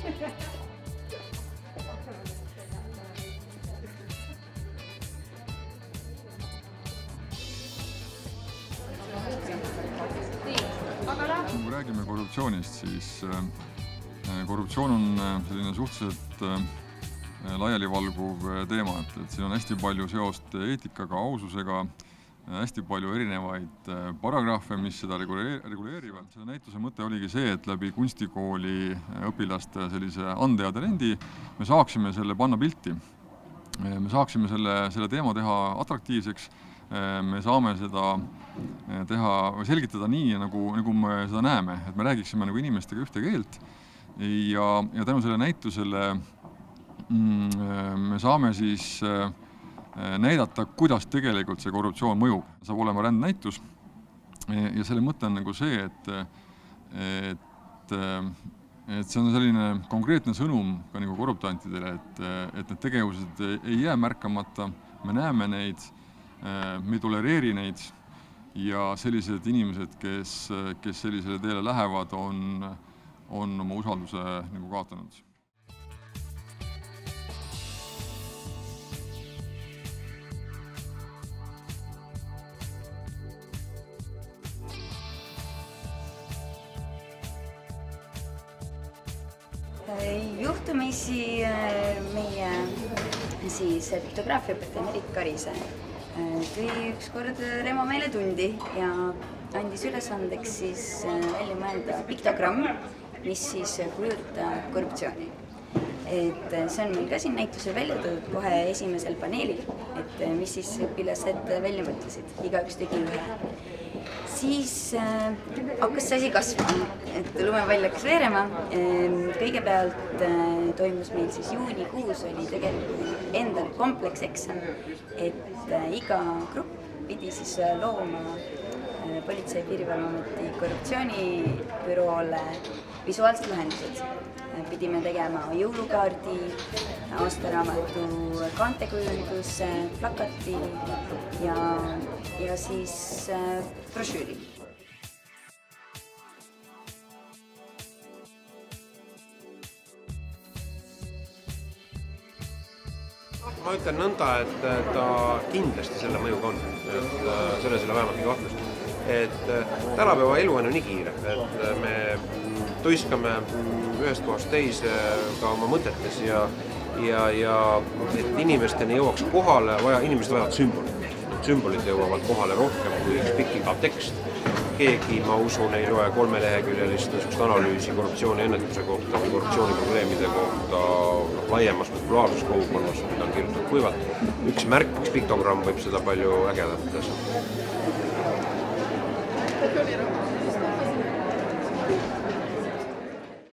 Kui räägime korruptsioonist, siis korruptsioon on selline suhteliselt laialivalguv teema, et siin on hästi palju seost eetikaga, aususega, hästi palju erinevaid paragrahve, mis seda reguleerivad. Selle näituse mõte oligi see, et läbi kunstikooli õpilaste sellise ande ja talendi me saaksime selle panna pilti. Me saaksime selle teema teha atraktiivseks, me saame seda teha või selgitada nii, nagu me seda näeme, et me räägiksime nagu inimestega ühte keelt ja tänu selle näitusele me saame siis näidata, kuidas tegelikult see korruptsioon mõjub. Saab olema rändnäitus ja selle mõte on nagu see, et see on selline konkreetne sõnum ka nagu korruptantidele, et need tegevused ei jää märkamata, me näeme neid, me ei tolereeri neid ja sellised inimesed, kes sellisele teele lähevad, on oma usalduse nagu kaotanud. Juhtumisi meie piktograafia Erik Karise tõi ükskord Remo meile tundi ja andis ülesandeks siis välja mõelda piktogramm, mis siis kujutab korruptsiooni. Et see on meil ka siin näitusel välja toodud kohe esimesel paneelil, et mis siis õpilased välja mõtlesid, igaüks tegi ühe. Siis hakkas see asi kasvama, et lumepall hakkas veerema. Kõigepealt toimus meil siis juunikuus, oli tegelikult endal komplekseksam, et iga grupp pidi siis looma Politsei- ja Piirivalveameti korruptsioonibüroole visuaalsed lahendused. Pidime tegema jõulukaardi, aastaraamatu kaantekujunduse, plakati ja siis brošüüri. Ma ütlen nõnda, et ta kindlasti selle mõjuga on, et selles ei ole vähemalt kahtlust. Et tänapäeva elu on ju nii kiire, et me tuiskame ühest kohast teise ka oma mõtetes ja et inimesteni jõuaks kohale, inimesed vajavad sümbolit. Sümbolid jõuavad kohale rohkem kui üks pikk iga tekst. Keegi, ma usun, ei loe 3-leheküljelist analüüsi korruptsiooni ennetuse kohta või korruptsiooniprobleemide kohta laiemas populaarsuskogukonnas, mida on kirjutatud kuivalt. Üks märk, üks piktogramm võib seda palju ägedat teha.